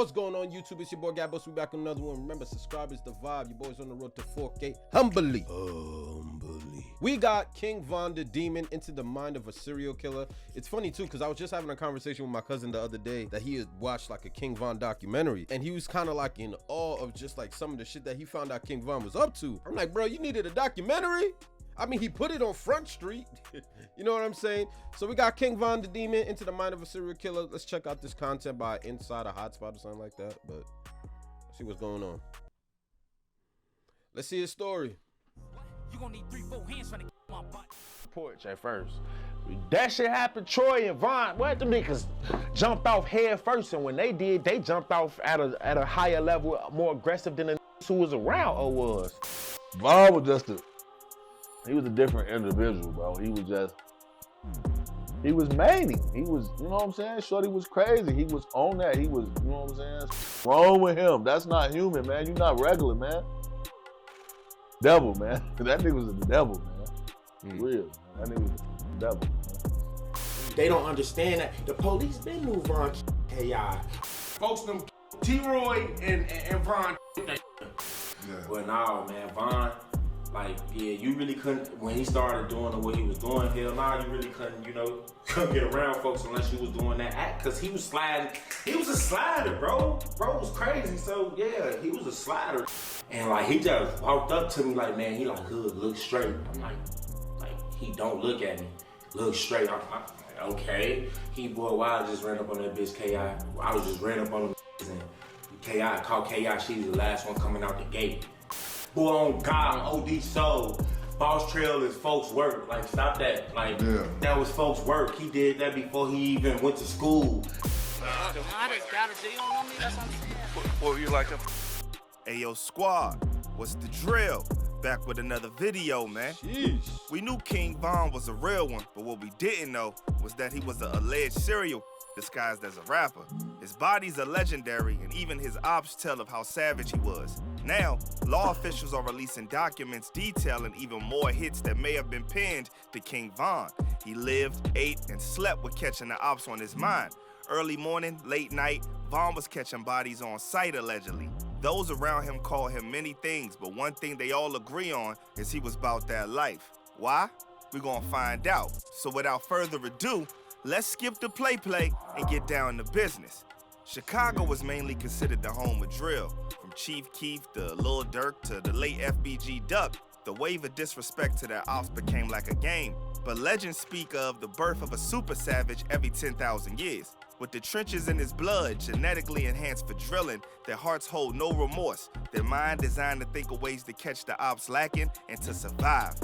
What's going on, YouTube? It's your boy Gabos. We back on another one. Remember, subscribe is the vibe. Your boy's on the road to 4K. Humbly. We got King Von the Demon into the mind of a serial killer. It's funny too, because I was just having a conversation with my cousin the other day that he had watched like a King Von documentary, and he was kind of like in awe of just like some of the shit that he found out King Von was up to. I'm like, bro, you needed a documentary? I mean, he put it on Front Street. You know what I'm saying? So we got King Von the Demon into the mind of a serial killer. Let's check out this content by Inside a Hotspot or something like that. But let's see what's going on. Let's see his story. You gonna need 3-4 hands trying to get my butt. Porch at first. That shit happened. Troy and Von, what the niggas jumped off head first, and when they did, they jumped off at a higher level, more aggressive than the who was around or was. Von was just he was a different individual, bro. He was manic. He was, you know what I'm saying? Shorty was crazy. He was on that. He was, you know what I'm saying? What's wrong with him? That's not human, man. You're not regular, man. Devil, man. That nigga was the devil, man. Real, man. That nigga was the devil, man. They don't understand that. The police been moved on KI. Folks, them T-Roy and Von. Yeah. Well, nah, man, Von, like, yeah, you really couldn't, when he started doing what he was doing, hell nah, you really couldn't, you know, couldn't get around folks unless you was doing that act, because he was sliding. He was a slider, bro. Bro was crazy, so yeah, he was a slider. And like, he just walked up to me like, man, he like, hood, look straight. I'm like, he don't look at me, look straight. I'm like, okay. He, boy, why I just ran up on that bitch KI. I was just ran up on them and KI, called KI, she was the last one coming out the gate. Boy, on God, OD Soul, Boss Trail is folks' work. Like, stop that. Like, that was folks' work. He did that before he even went to school. I just got a G on me, that's what I'm saying. What were you like? Ayo, squad, what's the drill? Back with another video, man. Jeez. We knew King Von was a real one, but what we didn't know was that he was an alleged serial disguised as a rapper. His bodies are legendary, and even his ops tell of how savage he was. Now, law officials are releasing documents detailing even more hits that may have been pinned to King Von. He lived, ate, and slept with catching the ops on his mind. Early morning, late night, Von was catching bodies on sight, allegedly. Those around him call him many things, but one thing they all agree on is he was about that life. Why? We're gonna find out. So without further ado, let's skip the play and get down to business. Chicago was mainly considered the home of drill. From Chief Keef to Lil Durk to the late FBG Duck, the wave of disrespect to their ops became like a game. But legends speak of the birth of a super savage every 10,000 years. With the trenches in his blood, genetically enhanced for drilling, their hearts hold no remorse. Their mind designed to think of ways to catch the ops lacking and to survive.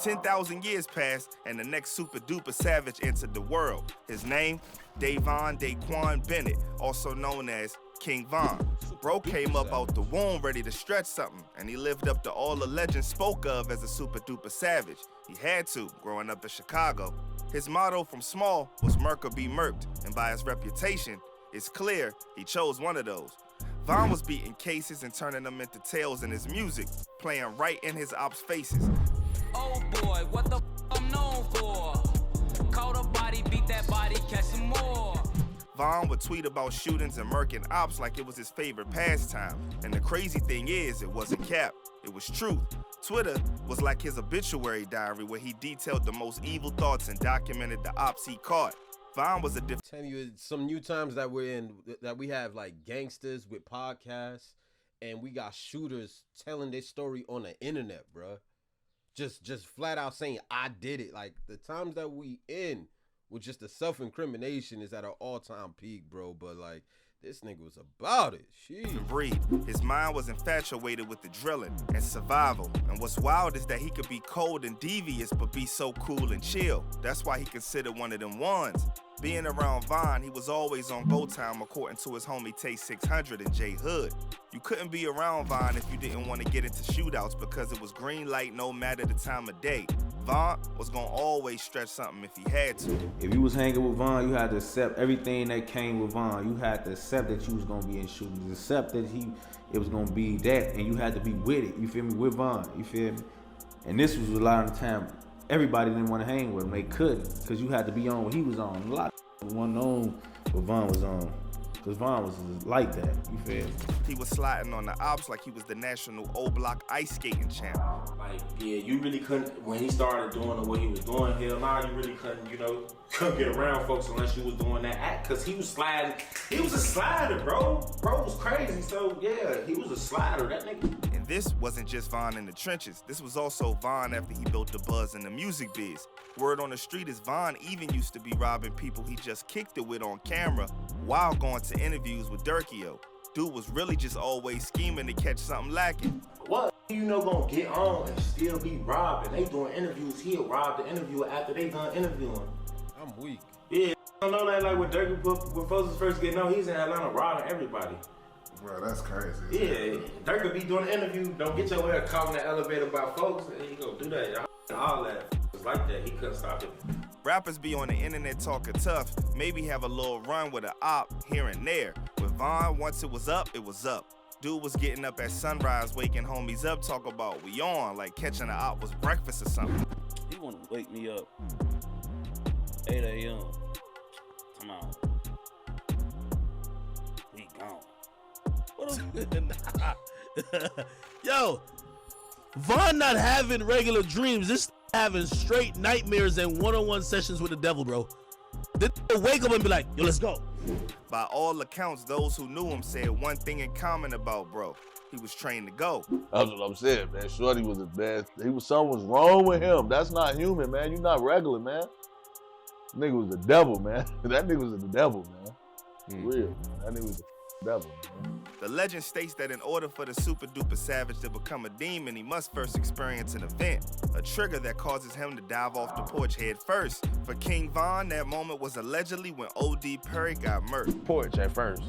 10,000 years passed, and the next super duper savage entered the world. His name, Davon Daquan Bennett, also known as King Von. Bro came up out the womb ready to stretch something, and he lived up to all the legends spoke of as a super duper savage. He had to, growing up in Chicago. His motto from small was Merc or be murked, and by his reputation, it's clear he chose one of those. Von was beating cases and turning them into tales in his music, playing right in his ops' faces. Oh boy, what the I'm known for? Caught a body, beat that body, catch some more. Von would tweet about shootings and murking ops like it was his favorite pastime. And the crazy thing is, it wasn't cap, it was truth. Twitter was like his obituary diary where he detailed the most evil thoughts and documented the ops he caught. Von was a Tell you some new times that we're in, that we have like gangsters with podcasts, and we got shooters telling their story on the internet, bruh. Just flat out saying, I did it. Like, the times that we in with just the self-incrimination is at an all-time peak, bro. But, like, this nigga was about it. Sheesh. Breed. His mind was infatuated with the drilling and survival. And what's wild is that he could be cold and devious, but be so cool and chill. That's why he considered one of them ones. Being around Von, he was always on go time, according to his homie Tay 600 and J Hood. You couldn't be around Von if you didn't want to get into shootouts because it was green light no matter the time of day. Von was gonna always stretch something if he had to. If you was hanging with Von, you had to accept everything that came with Von. You had to accept that you was gonna be in shootings, accept that it was gonna be that, and you had to be with it. You feel me? With Von, you feel me? And this was a lot of the time everybody didn't want to hang with him. They couldn't, because you had to be on what he was on. A lot of wasn't on what Von was on. Cause Von was like that, you feel me? He was sliding on the ops like he was the national O-Block ice skating champ. Like, yeah, you really couldn't, when he started doing what he was doing, hell nah, you really couldn't, couldn't get around folks unless you was doing that act, cause he was sliding. He was a slider, bro. Bro was crazy, so yeah, he was a slider, that nigga. And this wasn't just Von in the trenches. This was also Von after he built the buzz in the music biz. Word on the street is Von even used to be robbing people he just kicked it with on camera while going to interviews with Durkio. Dude was really just always scheming to catch something lacking. What gonna get on and still be robbing? They doing interviews, he'll rob the interviewer after they done interviewing. I'm weak. Yeah, I don't know that, like when Durkio, when folks was first getting on, he's in Atlanta robbing everybody. Bro, that's crazy. Yeah, Durkio be doing the interview, don't get your head caught in the elevator by folks, and he go do that. All that was like that, he couldn't stop it. Rappers be on the internet talking tough, maybe have a little run with an op here and there. With Von, once it was up, it was up. Dude was getting up at sunrise, waking homies up, talk about we on, like catching an op was breakfast or something. He wanna wake me up 8 a.m. Come on. He gone. Yo, Von not having regular dreams. This having straight nightmares and one-on-one sessions with the devil, bro. Then wake up and be like, yo, let's go. By all accounts, those who knew him said one thing in common about bro. He was trained to go. That's what I'm saying, man. Shorty was the best. Something was wrong with him. That's not human, man. You're not regular, man. Nigga was the devil, man. That nigga was the devil, man. For real, man. That nigga was the devil, man. The legend states that in order for the super duper savage to become a demon, he must first experience an event, a trigger that causes him to dive off the porch head first. For King Von, that moment was allegedly when O.D. Perry got murked. Porch at first.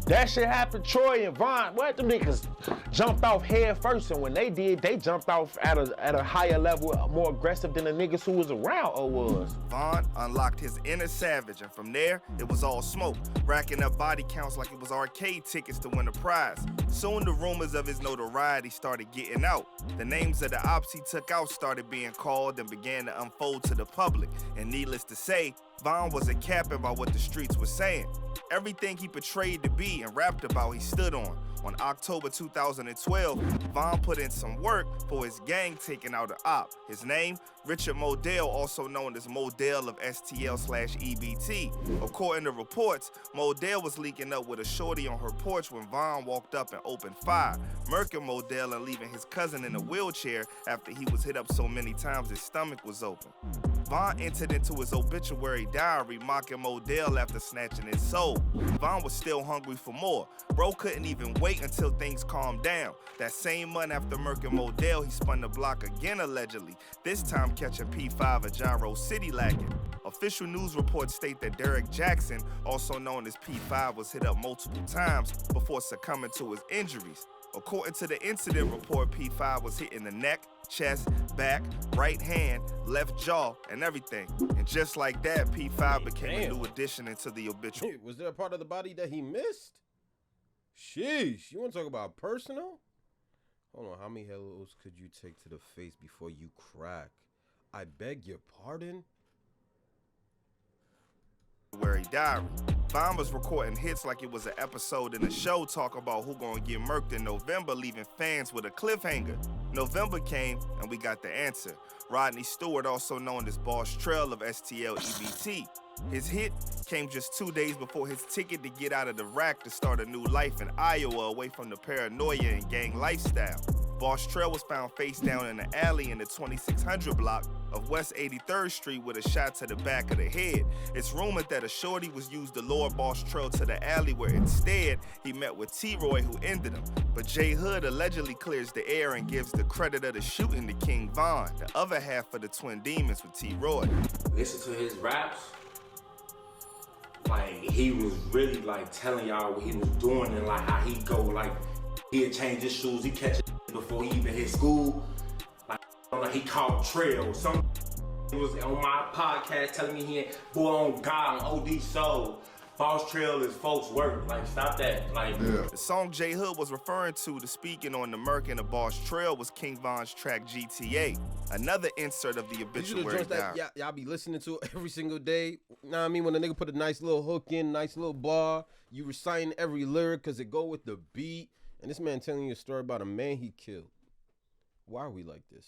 That shit happened, Troy and Von. What, them niggas jumped off head first, and when they did, they jumped off at a higher level, more aggressive than the niggas who was around or was. Von unlocked his inner savage, and from there, it was all smoke, racking up body counts like it was arcade tickets to win a prize. Soon the rumors of his notoriety started getting out. The names of the ops he took out started being called and began to unfold to the public. And needless to say, Von wasn't capping by what the streets were saying. Everything he portrayed to be and rapped about, he stood on. On October 2012, Von put in some work for his gang taking out an op. His name, Richard Modell, also known as Modell of STL/EBT. According to reports, Modell was leaking up with a shorty on her porch when Von walked up and opened fire, murking Modell and leaving his cousin in a wheelchair after he was hit up so many times his stomach was open. Von entered into his obituary diary mocking Modell after snatching his soul. Von was still hungry for more. Bro couldn't even wait until things calmed down. That same month after murking Modell, he spun the block again allegedly, this time catching P5 at Gyro City lacking. Official news reports state that Derek Jackson, also known as P5, was hit up multiple times before succumbing to his injuries. According to the incident report, P5 was hit in the neck, chest, back, right hand, left jaw, and everything. And just like that, P5 became a new addition into the obituary. Was there a part of the body that he missed? Sheesh, you want to talk about personal? Hold on, how many hellos could you take to the face before you crack? I beg your pardon? Where he died. Von was recording hits like it was an episode in a show talking about who gonna get murked in November, leaving fans with a cliffhanger. November came and we got the answer. Rodney Stewart, also known as Boss Trail of STL/EBT. His hit came just 2 days before his ticket to get out of the rack to start a new life in Iowa away from the paranoia and gang lifestyle. Boss Trail was found face down in an alley in the 2600 block of West 83rd Street with a shot to the back of the head. It's rumored that a shorty was used to lure Boss Trail to the alley where instead he met with T-Roy who ended him. But J Hood allegedly clears the air and gives the credit of the shooting to King Von, the other half of the Twin Demons with T-Roy. Listen to his raps. Like, he was really like telling y'all what he was doing and like how he go, like he'd change his shoes, he catch it before he even hit school. Like he called trail. Some was on my podcast telling me he ain't boy on God on OD Soul. false trail is folks' work. Like, stop that. Like, The song J Hood was referring to speaking on the Merc and the Boss Trail was King Von's track GTA, another insert of the These are the obituary joints that down. y'all be listening to every single day. Know what I mean? When a nigga put a nice little hook in, nice little bar, you reciting every lyric because it go with the beat. And this man telling you a story about a man he killed. Why are we like this?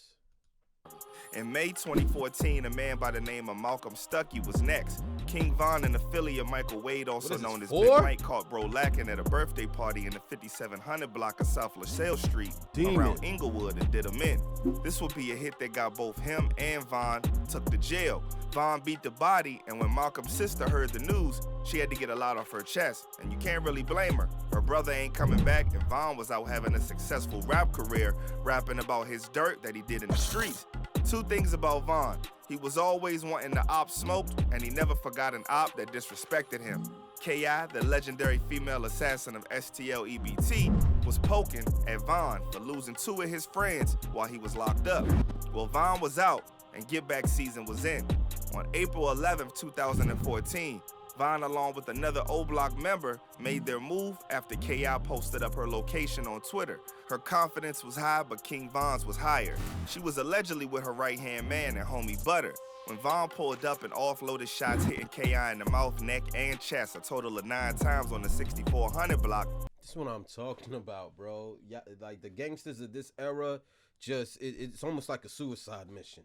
In May 2014, a man by the name of Malcolm Stuckey was next. King Von, an affiliate of Michael Wade, also What is known this as Big for? Mike, caught bro lacking at a birthday party in the 5700 block of South LaSalle Street Demon. around Inglewood and did him in. This would be a hit that got both him and Von took to jail. Von beat the body, and when Malcolm's sister heard the news, she had to get a lot off her chest, and you can't really blame her. Her brother ain't coming back, and Von was out having a successful rap career, rapping about his dirt that he did in the streets. Two things about Von. He was always wanting the op smoked, and he never forgot an op that disrespected him. K.I., the legendary female assassin of STL EBT, was poking at Von for losing two of his friends while he was locked up. Well, Von was out, and Get Back season was in. On April 11, 2014, Von, along with another O-Block member, made their move after K.I. posted up her location on Twitter. Her confidence was high, but King Von's was higher. She was allegedly with her right-hand man and homie Butter. When Von pulled up and offloaded shots hitting K.I. in the mouth, neck, and chest, a total of 9 times on the 6400 block. This is what I'm talking about, bro. Yeah, like the gangsters of this era, it's almost like a suicide mission.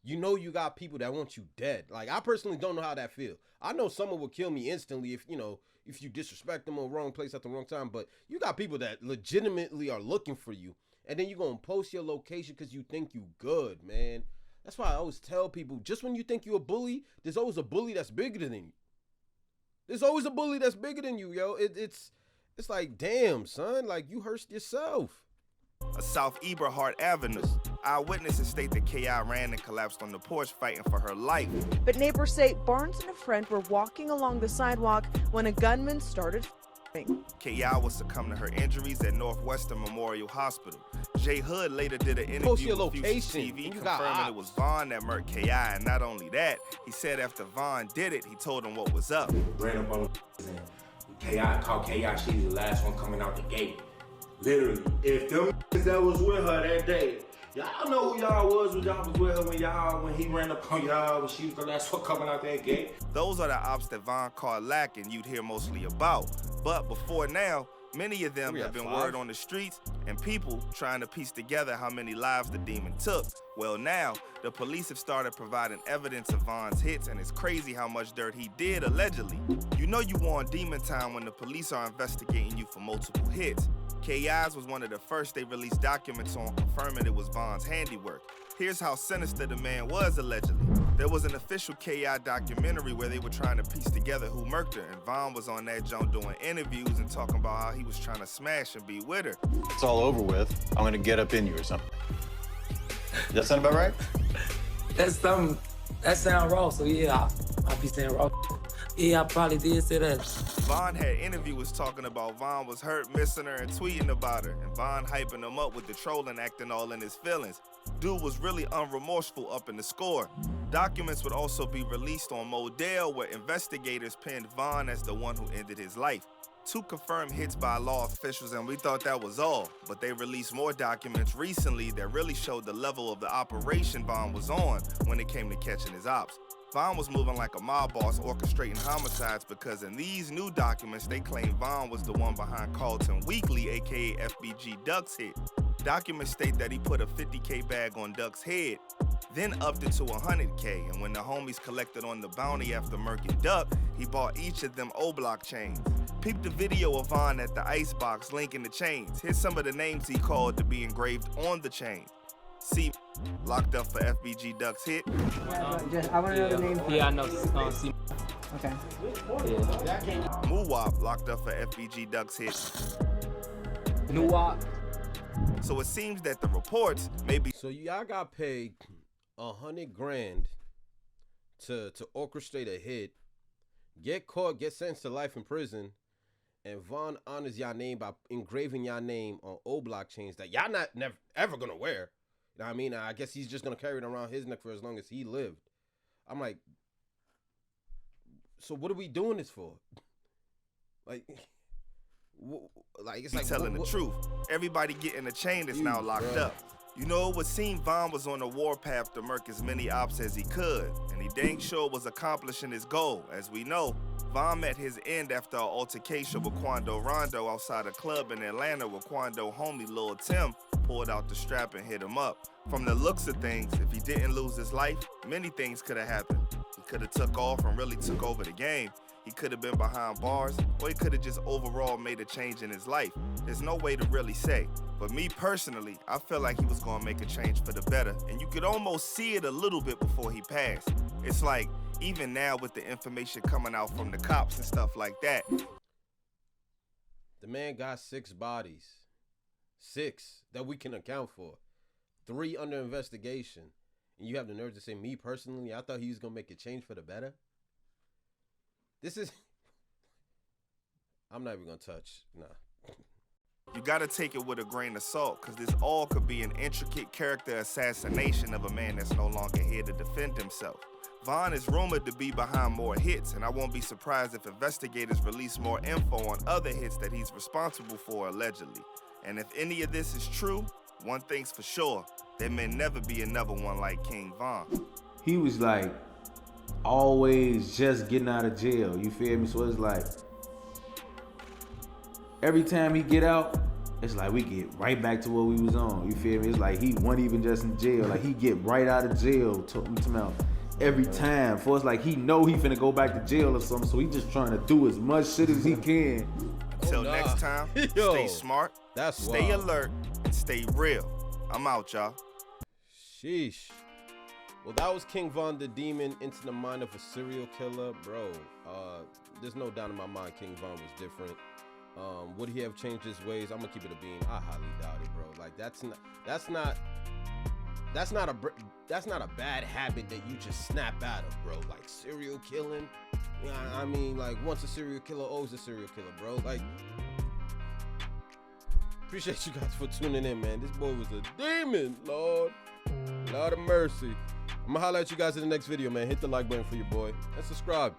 You know you got people that want you dead. Like, I personally don't know how that feel. I know someone will kill me instantly if you disrespect them or wrong place at the wrong time. But you got people that legitimately are looking for you. And then you're going to post your location because you think you good, man. That's why I always tell people, just when you think you're a bully, there's always a bully that's bigger than you. There's always a bully that's bigger than you, yo. It's like, damn, son. Like, you hurt yourself. South Eberhard Avenue. Eyewitnesses state that K.I. ran and collapsed on the porch fighting for her life. But neighbors say Barnes and a friend were walking along the sidewalk when a gunman started firing. K.I. was succumbed to her injuries at Northwestern Memorial Hospital. J Hood later did an Post interview your with Future location. TV You got confirming ops. it was Von that murked K.I. And not only that, he said after Von did it, he told him what was up. ran up on and K.I. called K.I. She's the last one coming out the gate. Literally, if them that was with her that day, y'all know who y'all was when y'all was with her when he ran up on y'all when she was the last one coming out that gate. Those are the ops that Von caught lacking you'd hear mostly about. But before now, many of them We have at been 5? word on the streets and people trying to piece together how many lives the demon took. Well, now, the police have started providing evidence of Von's hits, and it's crazy how much dirt he did, allegedly. You know you on demon time when the police are investigating you for multiple hits. K.I.'s was one of the first they released documents on, confirming it was Von's handiwork. Here's how sinister the man was, allegedly. There was an official K.I. documentary where they were trying to piece together who murked her, and Von was on that joint doing interviews and talking about how he was trying to smash and be with her. It's all over with. I'm gonna get up in you or something. Does that sound about right? That sound raw, so yeah, I be saying raw. Yeah, I probably did say that. Von had interviewers talking about Von was hurt, missing her, and tweeting about her, and Von hyping him up with the trolling, acting all in his feelings. Dude was really unremorseful up in the score. Documents would also be released on Modell, where investigators pinned Von as the one who ended his life. 2 confirmed hits by law officials, and we thought that was all. But they released more documents recently that really showed the level of the operation Von was on when it came to catching his ops. Von was moving like a mob boss orchestrating homicides because in these new documents, they claim Von was the one behind Carlton Weekly, aka FBG Duck's hit. Documents state that he put a 50K bag on Duck's head, then upped it to 100K, and when the homies collected on the bounty after murking Duck, he bought each of them O-Block chains. Peep the video of Von at the icebox linking the chains. Here's some of the names he called to be engraved on the chain. C locked up for FBG Duck's hit. I want to know the name. Yeah, I know. C. Okay. Yeah. Muwap locked up for FBG Duck's hit. Nuwap. So it seems that the reports may be. So y'all got paid $100 grand to orchestrate a hit, get caught, get sentenced to life in prison, and Von honors y'all name by engraving y'all name on O-Block chains that y'all never ever gonna wear. You know what I mean? I guess he's just gonna carry it around his neck for as long as he lived. I'm like, So what are we doing this for? Like it's He like telling the truth. Everybody getting a chain that's now locked up. You know, it would seem Von was on the warpath to murk as many ops as he could, and he dang sure was accomplishing his goal. As we know, Von met his end after an altercation with Quando Rondo outside a club in Atlanta where Quando homie Lil Tim pulled out the strap and hit him up. From the looks of things, if he didn't lose his life, many things could have happened. He could have took off and really took over the game. He could have been behind bars, or he could have just overall made a change in his life. There's no way to really say. But me personally, I feel like he was gonna make a change for the better, and you could almost see it a little bit before he passed. It's like, even now with the information coming out from the cops and stuff like that. The man got 6 bodies. 6 that we can account for. 3 under investigation. And you have the nerve to say, me personally, I thought he was gonna make a change for the better? This is... I'm not even gonna touch. Nah. You gotta take it with a grain of salt, cause this all could be an intricate character assassination of a man that's no longer here to defend himself. Von is rumored to be behind more hits, and I won't be surprised if investigators release more info on other hits that he's responsible for, allegedly. And if any of this is true, one thing's for sure, there may never be another one like King Von. He was like, always just getting out of jail, you feel me? So it's like, every time he get out, it's like we get right back to what we was on, you feel me? It's like he wasn't even just in jail, like he get right out of jail, every time. For it's like he know he finna go back to jail or something, so he just trying to do as much shit as he can. Until next time, stay smart, stay alert, and stay real. I'm out, y'all. Sheesh. Well, that was King Von the Demon, Into the Mind of a Serial Killer. Bro, there's no doubt in my mind King Von was different. Would he have changed his ways? I'm gonna keep it a bean. I highly doubt it, bro. Like that's not a bad habit that you just snap out of, bro. Like serial killing. Yeah, I mean, like once a serial killer, always a serial killer, bro. Like, appreciate you guys for tuning in, man. This boy was a demon, Lord of mercy. I'm gonna holler at you guys in the next video, man. Hit the like button for your boy and subscribe.